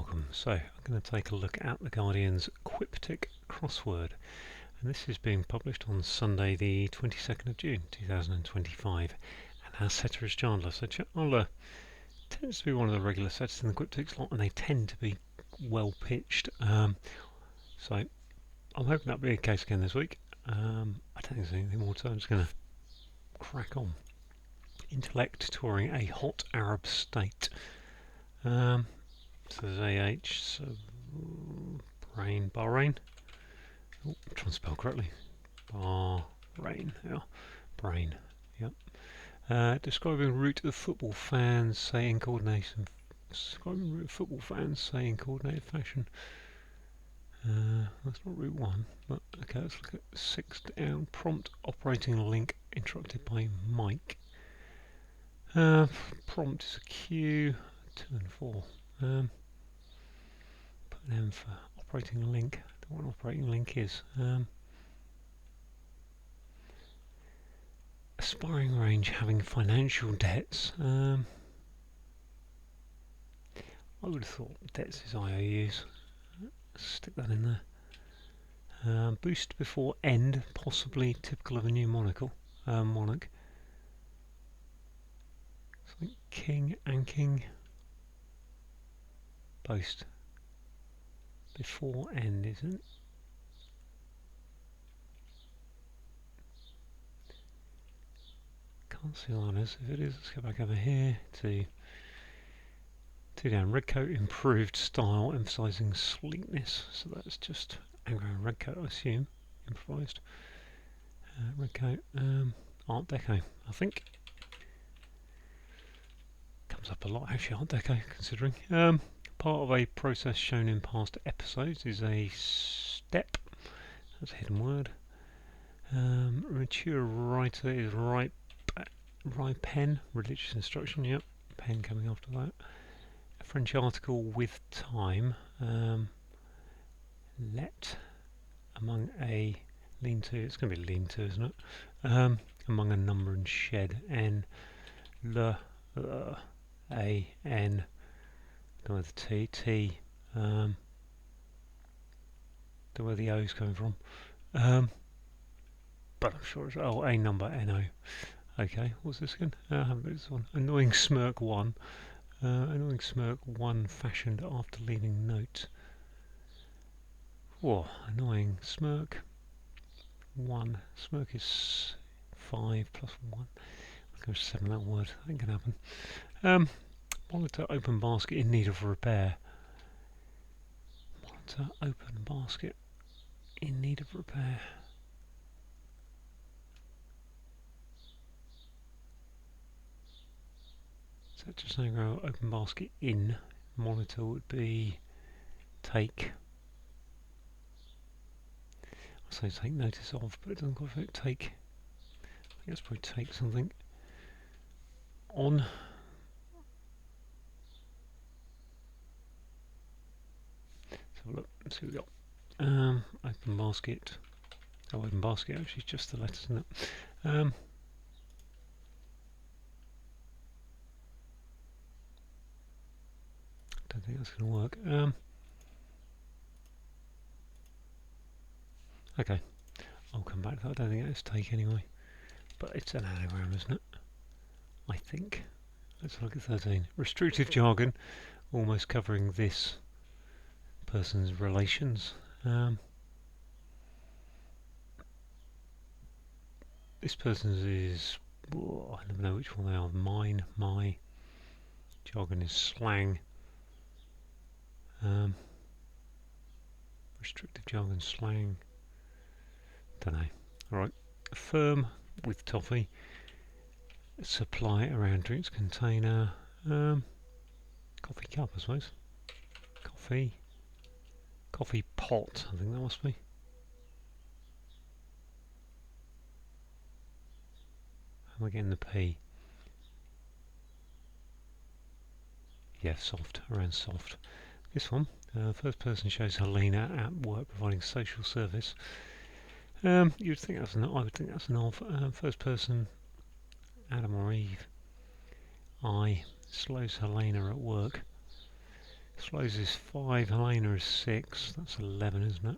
welcome. So I'm going to take a look at the Guardian's Quiptic crossword, and this is being published on Sunday the 22nd of June 2025, and our setter is Chandler. So Chandler tends to be one of the regular setters in the Quiptic slot, and they tend to be well pitched, so I'm hoping that'll be the case again this week. I don't think there's anything more to it. I'm just going to crack on. Intellect touring a hot Arab state. So there's AH, so Bahrain. Oh, I'm trying to spell correctly. Bahrain, yeah. Brain, yep. Describing route of football fans say in coordination. Describing route of football fans say in coordinated fashion. That's not route 1, but okay, let's look at 6 down. Prompt operating link interrupted by Mike. Prompt is a Q, 2 and 4. Put an M for operating link. I don't know what operating link is. Aspiring range having financial debts. I would have thought debts is IOUs. Stick that in there. Boost before end, possibly typical of a new monarch. So king and king. Boost before end, isn't it? Can't see liners. If it is, let's go back over here to 2 down. Red coat, improved style, emphasising sleekness. So that's just anagram red coat, I assume. Improvised. Red coat, Art Deco, I think. Comes up a lot actually, Art Deco, considering. Part of a process shown in past episodes is a step. That's a hidden word. Mature writer is right pen, religious instruction, yep. Pen coming after that. A French article with time. Let among a lean-to, it's going to be lean-to, isn't it? Among a number and shed. N, L, A, N. Don't know where the T, don't know where the O is coming from, but I'm sure it's a number NO. Okay, what's this again? I haven't got this one. Annoying smirk 1. Annoying smirk 1 fashioned after leaving note. Whoa, annoying smirk 1. Smirk is 5 plus 1. I'll go 7 that word. That ain't gonna happen. Monitor open basket in need of repair. Monitor open basket in need of repair. So just saying open basket in. Monitor would be take. I say take notice of, but it doesn't quite fit take. I think it's probably take something on. Look, let's see what we got. Open basket. Oh, open basket actually is just the letters, isn't it? Don't think that's going to work. Okay, I'll come back to that. I don't think that's take anyway, but it's an anagram, isn't it? I think. Let's look at 13. Restrictive jargon, almost covering this person's relations. This person's is, I never know which one they are. Mine, my. Jargon is slang. Restrictive jargon, slang. Don't know. Alright. Firm with toffee. Supply around drinks container. Coffee cup, I suppose. Coffee pot, I think that must be. How am I getting the P? Yeah, soft, around soft. This one, first person shows Helena at work providing social service. You'd think that's an, I would think that's an of. First person, Adam or Eve. I slows Helena at work. Slows is 5, Helena is 6, that's 11, isn't it?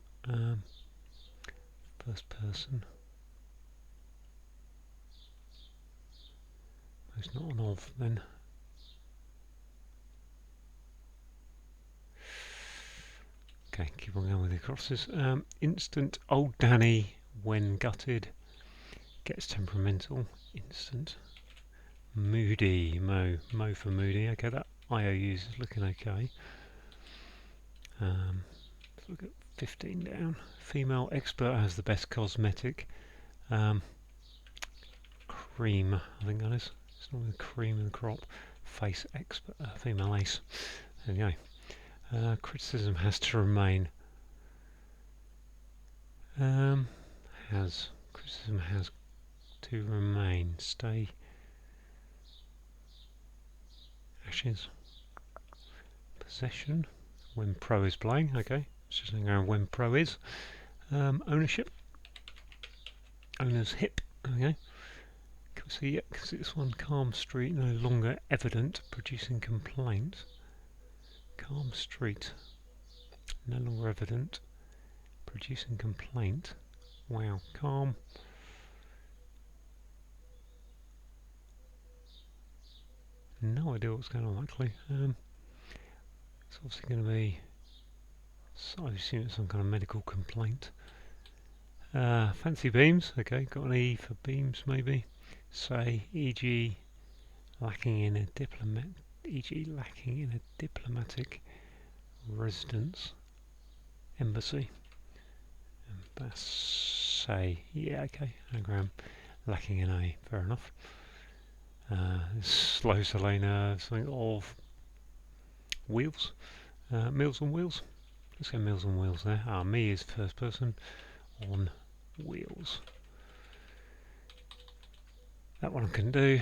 First person. It's not an of then. Okay, keep on going with the crosses. Instant, old Danny, when gutted, gets temperamental. Instant. Moody, Mo for moody. Okay, that IOUs is looking okay. Let's look at 15 down. Female expert has the best cosmetic. Cream, I think that is. It's not the cream in the crop. Face expert, female ace. There you go. Criticism has to remain. Criticism has to remain. Stay. Ashes. Possession. When pro is playing. Okay. It's just going when pro is. Ownership. Owner's hip. Okay. So yeah, because this one, calm street, no longer evident, producing complaint. Calm street, no longer evident, producing complaint. Wow, calm. No idea what's going on actually. It's obviously going to be, so I assume it's some kind of medical complaint. Fancy beams, okay, got an E for beams maybe. Say, e.g. lacking in a diplomatic residence, embassy. Say, yeah, okay, anagram, lacking in a, fair enough. Slow Selena, something of wheels, Meals on Wheels. Let's go Meals on Wheels there. Me is first person on wheels. That one I can do.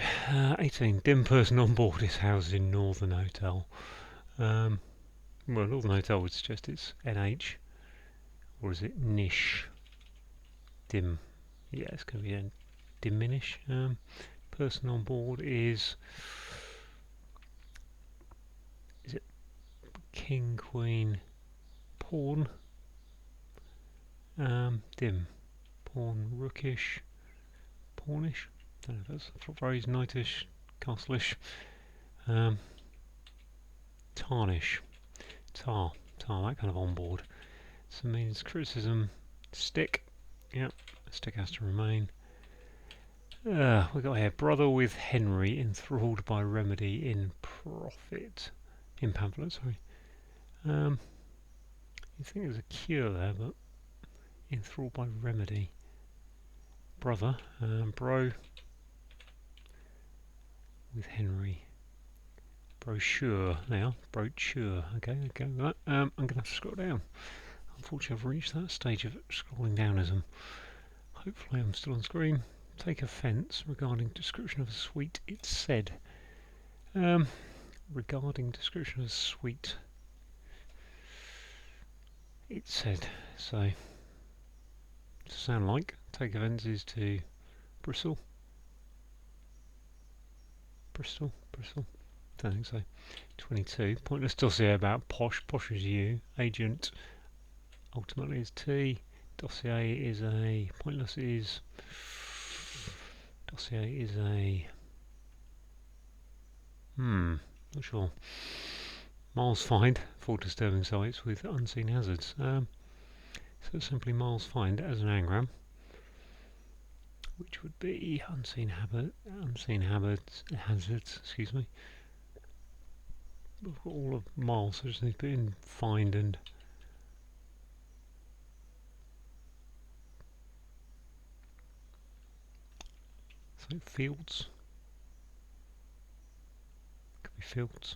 18. Dim person on board is housed in Northern Hotel. Well, Northern Hotel would suggest it's NH, or is it niche? Dim. Yeah, it's going to be a diminish. Person on board is it King, Queen, Pawn? Dim. Pawn, Rookish, Pawnish. Don't know if that's a flop phrase. Knightish, Castleish. Tarnish. That kind of on board. So it means criticism, stick. Yep, stick has to remain. We got here, brother with Henry enthralled by remedy in profit. In pamphlet, sorry. You think there's a cure there, but enthralled by remedy. Brother, bro with Henry. Brochure now. Brochure. Okay, go with that. I'm going to have to scroll down. Unfortunately, I've reached that stage of scrolling downism. Hopefully, I'm still on screen. Take offence regarding description of a suite. It's said. Regarding description of a suite. It said. So, to sound like, take offence is to bristle. Bristol. Don't think so. 22. Pointless dossier about posh. Posh is you. Agent ultimately is T. Dossier is a. Pointless is. Dossier is a. Not sure. Miles find. 4 disturbing sites with unseen hazards. So simply miles find as an anagram, which would be unseen hazards. Excuse me. We've got all of miles, so just need to put in find and so fields. Could be fields.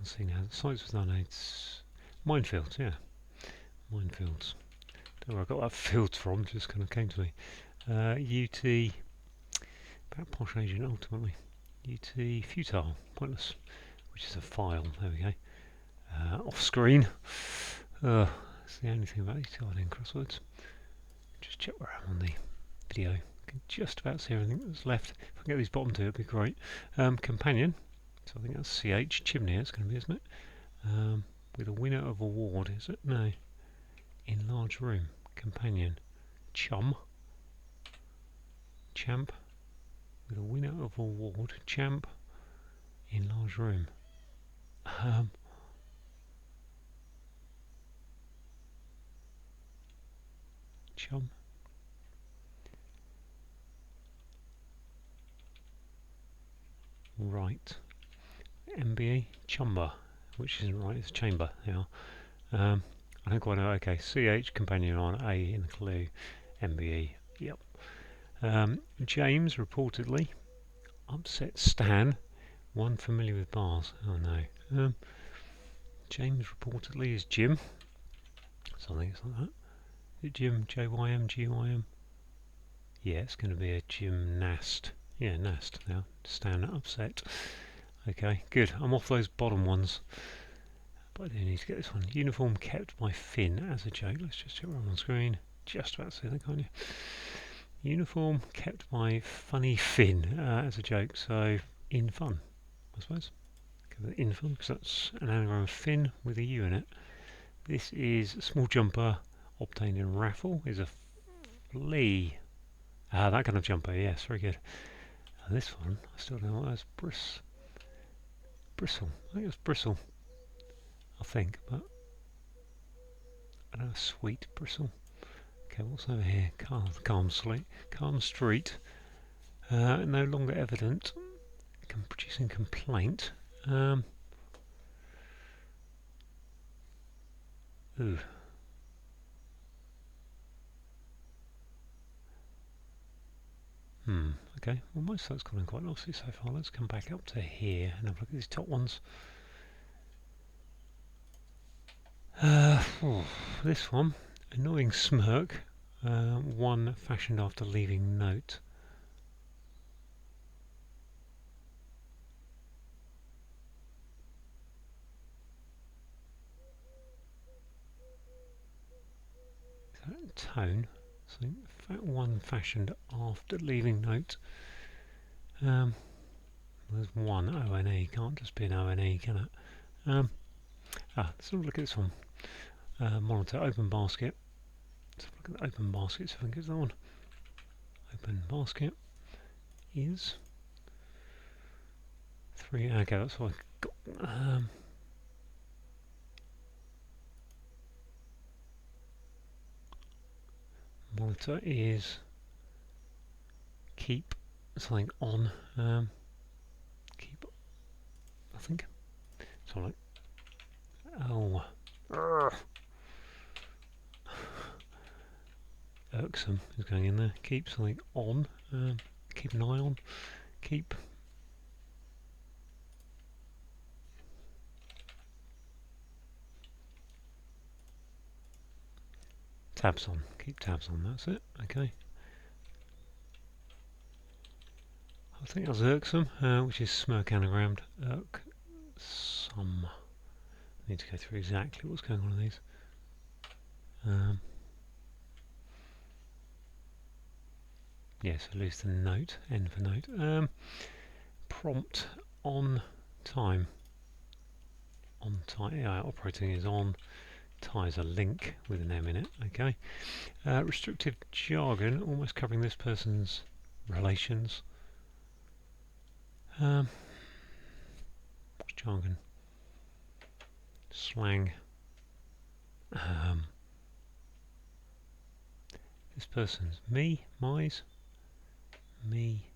Unseen hazards. Sites with unaided. Minefields, yeah. Minefields. Don't know where I got that fields from, just kind of came to me. UT, about posh agent ultimately. UT, futile, pointless, which is a file, there we go. Off screen. That's the only thing about these Guardian crosswords. Just check where I'm on the video. I can just about see everything that's left. If I can get these bottom two, it'd be great. Companion, so I think that's CH, chimney it's going to be, isn't it? with a winner of award, is it? No. In large room. Companion. Chum. Champ. With a winner of award. Champ. In large room. Chum. Right. MBE. Chumber. Which isn't right, it's chamber. Yeah. I don't quite know. Okay. CH. Companion on A in the clue. MBE. Yep. James reportedly upset Stan. One familiar with bars. Oh no. James reportedly is Jim. Something like that. Is it Jim? JYM? GYM? Yeah, it's going to be a gymnast. Yeah, nast now. Stan upset. Okay, good. I'm off those bottom ones. But I do need to get this one. Uniform kept by Finn as a joke. Let's just check we're on screen. Just about to say that, can't you? Uniform kept by funny Finn as a joke. So, in fun, I suppose. In fun, because that's an anagram of Finn with a U in it. This is a small jumper obtained in raffle. Is a flea. That kind of jumper, yes, very good. This one, I still don't know what that's. Bristle. I think it's bristle. I think, but I don't know. Sweet bristle. Okay, what's over here? Calm street. No longer evident. Producing complaint. Ooh. Okay, well most of that's gone in quite nicely so far. Let's come back up to here and have a look at these top ones. This one, annoying smirk, one fashioned after leaving note. Is that a tone? So one fashioned after leaving note. There's one O-N-E, can't just be an O-N-E, can it? Let's have a look at this one. Monitor, open basket. Let's have a look at the open basket, so I can get that one. Open basket is 3. Okay, that's what I got. Monitor is keep something on. Keep, I think. So like, oh, irksome is going in there. Keep something on. Keep an eye on. Keep. Tabs on. Keep tabs on. That's it. Okay. I think that's irksome, which is smirk anagrammed. Irksome. I need to go through exactly what's going on with these. Yes, I lose the note. N for note. Prompt on time. On time. Yeah, operating is on. Ties a link with an M in it. Okay. Restrictive jargon, almost covering this person's relations. What's jargon? Slang. This person's me, my's, me.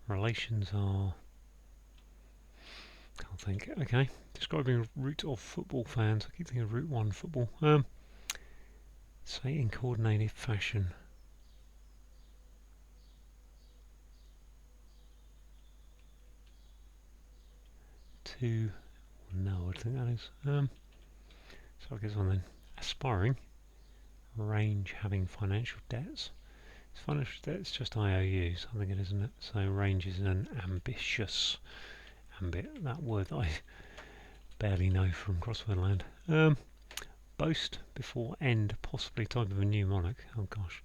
Relations are. Can't think. Okay. Describing route of football fans. I keep thinking of Route 1 football. Say in coordinated fashion. To. No, I think that is. So I guess on then. Aspiring. Range having financial debts. It's financial debts just IOUs, I think it isn't it? So range is an ambitious. That word that I barely know from crossword land. Boast before end, possibly type of a mnemonic. Oh gosh.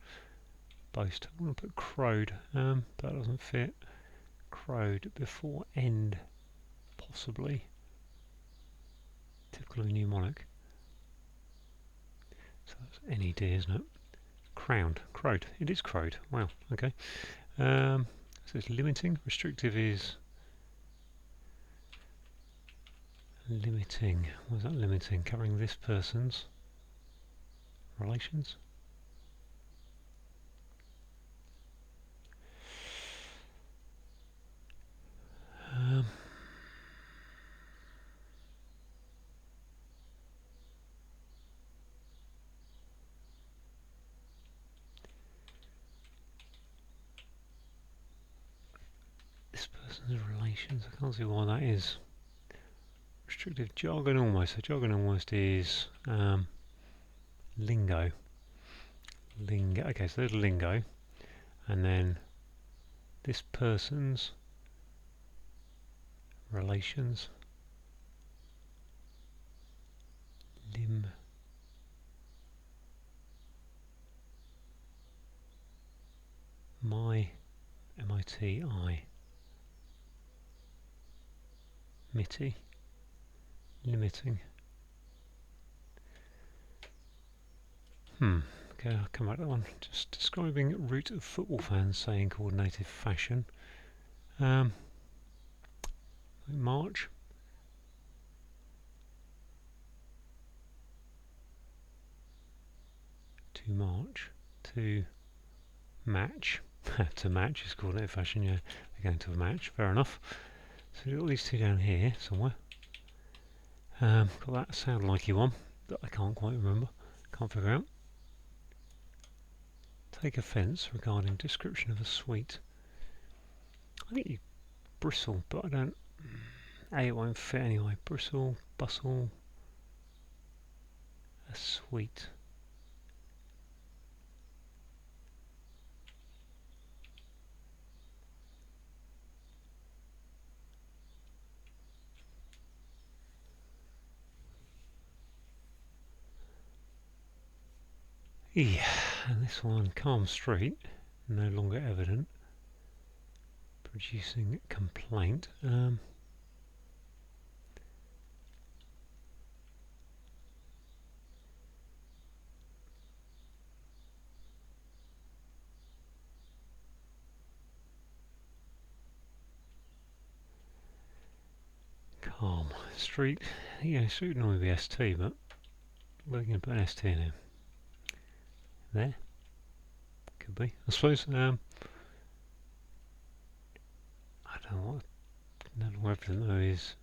Boast. I want to put crowed, but that doesn't fit. Crowed before end, possibly. typical of mnemonic. So that's NED, isn't it? Crowned, crowed. It is crowed. Wow. Okay. So it's limiting. Restrictive is limiting. What is that limiting? Covering this person's relations. This person's relations. I can't see why that is. Restrictive jargon almost. So jargon almost is lingo. Lingo. Okay, so there's lingo, and then this person's relations. Lim. My. MITI. Mitty. Limiting. Okay, I'll come back to that one. Just describing route of football fans, say in coordinated fashion. March. To march. To match. To match is coordinated fashion, yeah. They're going to a match, fair enough. So we've got these two down here somewhere. Got that sound likey one that I can't quite remember. Can't figure out. Take offence regarding description of a sweet. I think you bristle, but I don't. A, it won't fit anyway. Bristle, bustle, a sweet. Yeah, and this one, calm street, no longer evident. Producing complaint. Calm street. Yeah, street would normally be ST, but we're going to put an ST in here. There. Could be. I suppose. I don't know what. No longer evident though is.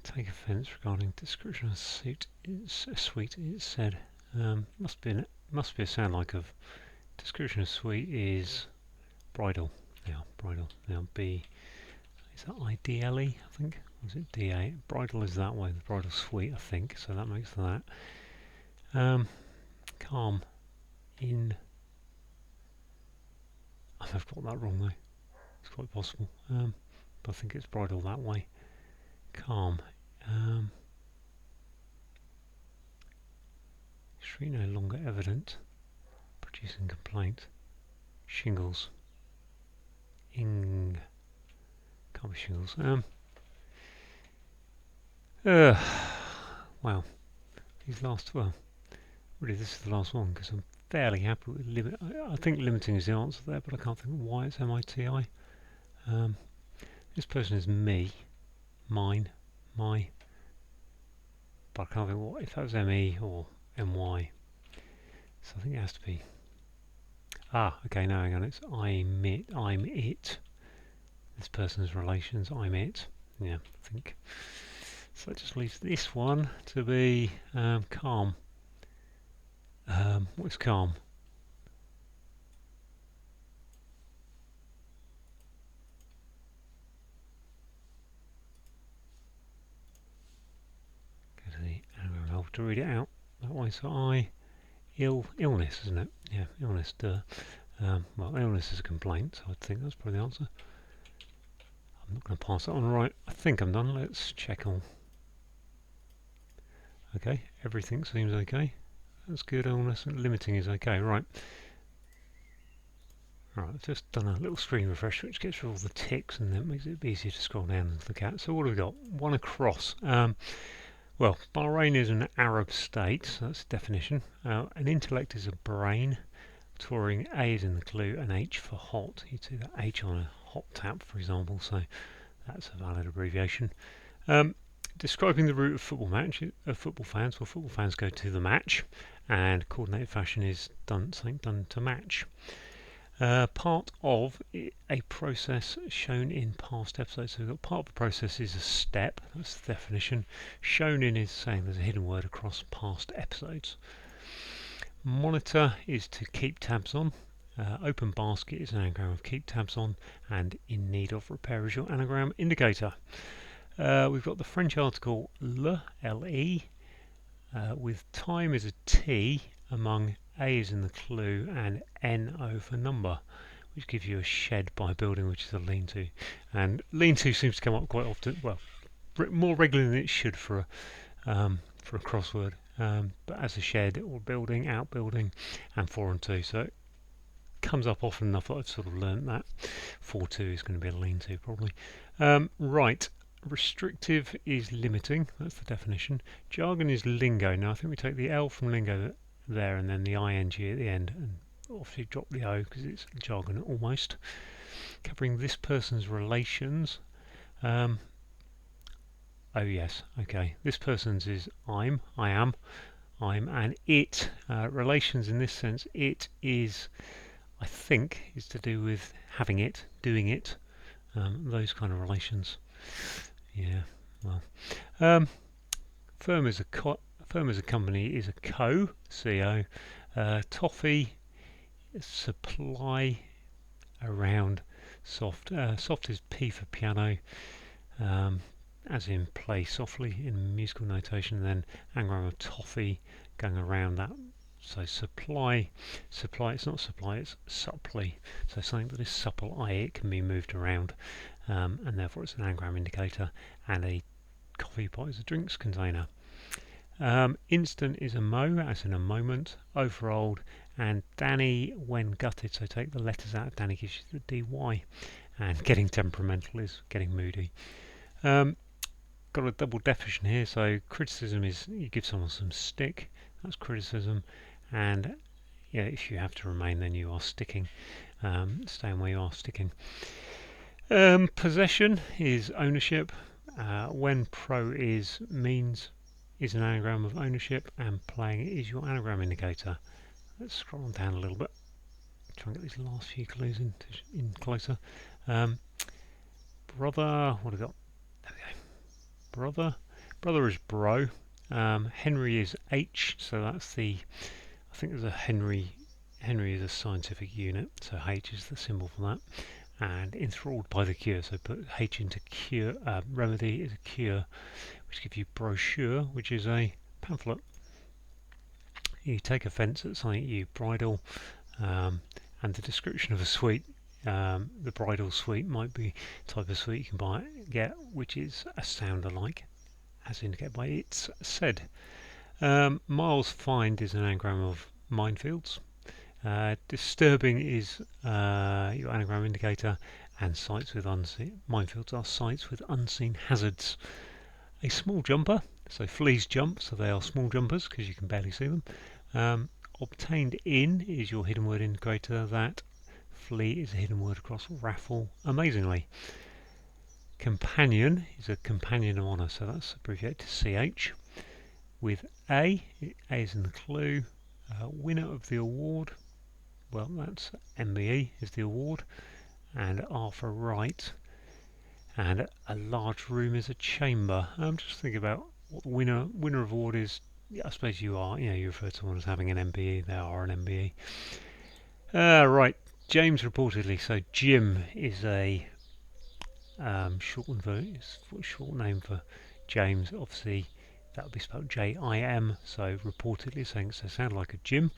Take offence regarding description of suit. It's a sweet. It said must be a sound like of description of sweet is bridal. Now bridal. Now B. Is that ideally? I think. Or is it DA? Bridal is that way. The bridal suite, I think. So that makes that. Calm. In. I've got that wrong though. It's quite possible. But I think it's bridal that way. Calm. Street no longer evident. Producing complaint. Shingles. Can't be shingles. Wow. These last, well, really this is the last one because I'm fairly happy with limit. I think limiting is the answer there, but I can't think why it's MITI. This person is me, mine, my. But I can't think what if that was ME or MY. So I think it has to be. Okay, now hang on. It's I'm it. This person's relations. I'm it. Yeah, I think. So that just leaves this one to be calm. What's calm? Go to the anagram to read it out that way. So illness, isn't it? Yeah, illness. Duh. Well, illness is a complaint, so I think that's probably the answer. I'm not going to pass that on right. I think I'm done. Let's check all. Okay, everything seems okay. That's good. Illness and limiting is okay. Right. Right, I've just done a little screen refresh which gets rid of all the ticks and then makes it easier to scroll down and look at. So what have we got? One across. Well, Bahrain is an Arab state, so that's the definition. An intellect is a brain. Touring, A is in the clue, and H for hot. You'd see that H on a hot tap, for example, so that's a valid abbreviation. Describing the route of football match of football fans. Well, football fans go to the match, and coordinated fashion is something done to match. Part of a process shown in past episodes. So we've got part of the process is a step. That's the definition. Shown in is saying there's a hidden word across past episodes. Monitor is to keep tabs on. Open basket is an anagram of keep tabs on, and in need of repair is your anagram indicator. We've got the French article le, L-E, with time is a T, among A is in the clue, and N-O for number, which gives you a shed by building, which is a lean-to. And lean-to seems to come up quite often, well, more regularly than it should for a crossword. But as a shed or building, outbuilding, and 4 and 2. So it comes up often enough that I've sort of learnt that 4-2 is going to be a lean-to probably. Right. Restrictive is limiting, that's the definition. Jargon is lingo. Now I think we take the L from lingo there and then the ing at the end, and obviously drop the O because it's jargon almost. Covering this person's relations. Oh yes, okay. This person's is I am, and it. Relations in this sense, it is, I think, is to do with having it, doing it, those kind of relations. Yeah, well, firm is a company is a co. Toffee, supply, around, soft. Soft is P for piano, as in play softly in musical notation. Then anagram of toffee going around that. So supply. It's not supply, it's supply. So something that is supple, i.e. it can be moved around. And therefore it's an anagram indicator, and a coffee pot is a drinks container. Instant is a mo, as in a moment. O for old, and Danny when gutted, so take the letters out of Danny gives you the dy, and getting temperamental is getting moody. Got a double definition here, so criticism is you give someone some stick, that's criticism, and yeah, if you have to remain then you are sticking, staying where you are, sticking. Possession is ownership. When pro is means is an anagram of ownership, and playing is your anagram indicator. Let's scroll down a little bit. Try and get these last few clues in closer. Brother, what have we got? There we go. Brother is bro. Henry is H, so that's the. I think there's a Henry. Henry is a scientific unit, so H is the symbol for that. And enthralled by the cure, so put H into cure. Remedy is a cure, which gives you brochure, which is a pamphlet. You take offence at something you bridle, and the description of a sweet, the bridal sweet might be type of sweet you can get, which is a sound alike, as indicated by it's said. Miles find is an anagram of minefields. Disturbing is your anagram indicator, and sites with unseen minefields are sites with unseen hazards. A small jumper, so fleas jump, so they are small jumpers because you can barely see them. Obtained in is your hidden word indicator. That flea is a hidden word across raffle. Amazingly, companion is a companion of honour, so that's abbreviated to CH. With A is in the clue. Winner of the award. Well, that's MBE is the award, and R for right, and a large room is a chamber. I'm just thinking about what the winner of award is. Yeah, I suppose you refer to someone as having an MBE. They are an MBE. Right, James reportedly. So Jim is a short name for James. Obviously, that would be spelled J-I-M. So reportedly saying so sound like a Jim,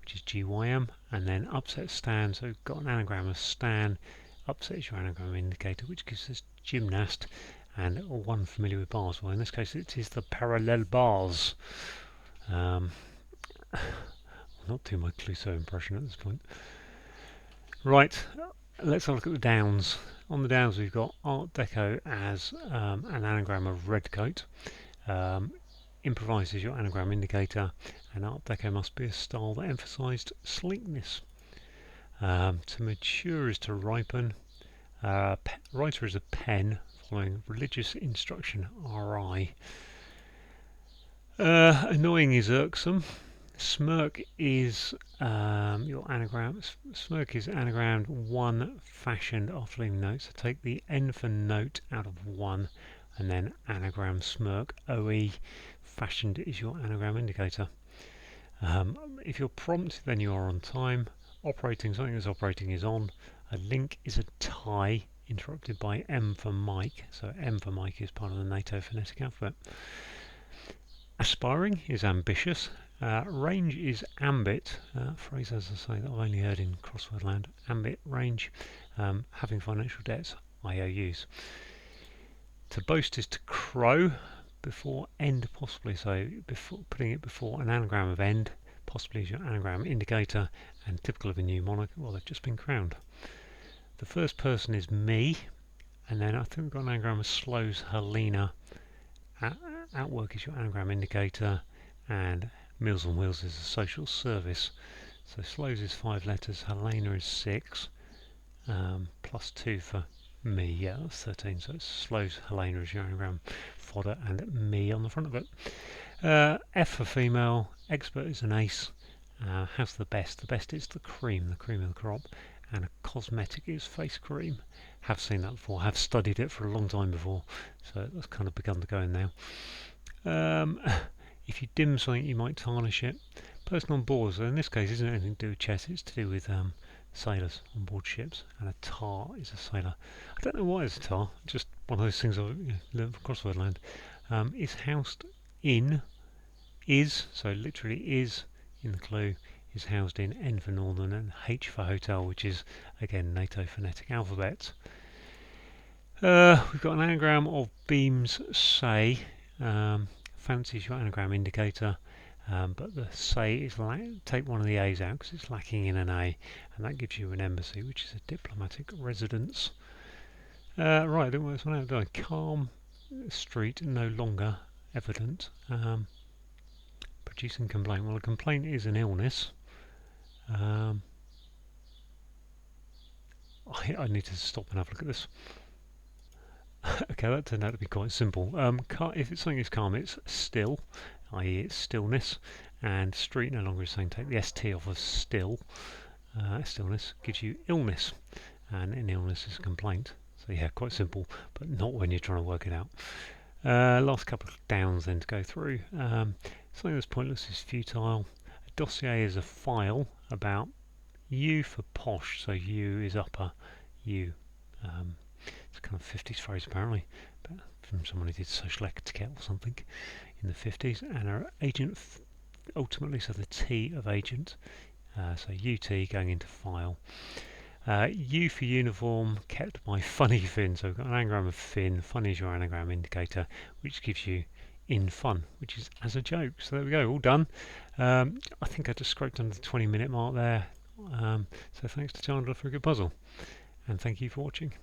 which is G-Y-M, and then upset Stan, so we've got an anagram of Stan. Upset is your anagram indicator, which gives us gymnast, and one familiar with bars. Well, in this case it is the parallel bars. I'll not do my Clouseau impression at this point. Right, let's have a look at the downs. On the downs we've got Art Deco as an anagram of redcoat. Improvise is your anagram indicator, and Art Deco must be a style that emphasised sleekness. To mature is to ripen. Writer is a pen, following religious instruction, RI. Annoying is irksome. Smirk is your anagram. Smirk is anagrammed one fashioned after leaving notes. So take the N for note out of one, and then anagram smirk. OE fashioned is your anagram indicator. If you're prompt, then you are on time. Operating, something that's operating is on. A link is a tie, interrupted by M for Mike. So M for Mike is part of the NATO phonetic alphabet. Aspiring is ambitious. Range is ambit. Phrase, as I say, that I've only heard in crossword land. Ambit, range, having financial debts, IOUs. To boast is to crow. Before end, possibly. So before putting it before an anagram of end, possibly is your anagram indicator, and typical of a new monarch. Well, they've just been crowned. The first person is me, and then I think we've got an anagram of slows Helena. Outwork is your anagram indicator, and Meals on Wheels is a social service. So slows is 5 letters, Helena is 6, plus 2 for me, yeah, that's 13. So it's slows Helena is your anagram fodder, and me on the front of it. F for female, expert is an ace. How's the best is the cream of the crop, and a cosmetic is face cream. Have seen that before, have studied it for a long time before, so that's kind of begun to go in now. If you dim something, you might tarnish it. Person on board, so in this case, isn't anything to do with chess, it's to do with sailors on board ships, and a tar is a sailor. I don't know why it's a tar, just one of those things I've learned from crossword land. Is housed in, is, so literally is in the clue, is housed in, N for northern, and H for hotel, which is again NATO phonetic alphabet. We've got an anagram of beams say. Fancy is your anagram indicator, but the say is take one of the A's out because it's lacking in an A, and that gives you an embassy, which is a diplomatic residence. Right, I didn't work this one out, did I? Calm street, no longer evident. Producing complaint. Well, a complaint is an illness. I need to stop and have a look at this. Okay, that turned out to be quite simple. If it's something is calm, it's still, i.e. it's stillness, and street no longer is saying take the ST off of still. Stillness gives you illness, and an illness is a complaint. So yeah, quite simple, but not when you're trying to work it out. Last couple of downs then to go through. Something that's pointless is futile. A dossier is a file about U for posh, so U is upper, U. It's kind of 50s phrase apparently, but from someone who did social etiquette or something in the 50s. And our agent ultimately, so the T of agent, so UT going into file. U for uniform, kept by funny fin, so we've got an anagram of fin. Fun is your anagram indicator, which gives you in fun, which is as a joke. So there we go, all done. I think I just scraped under the 20-minute mark there. So thanks to Chandler for a good puzzle, and thank you for watching.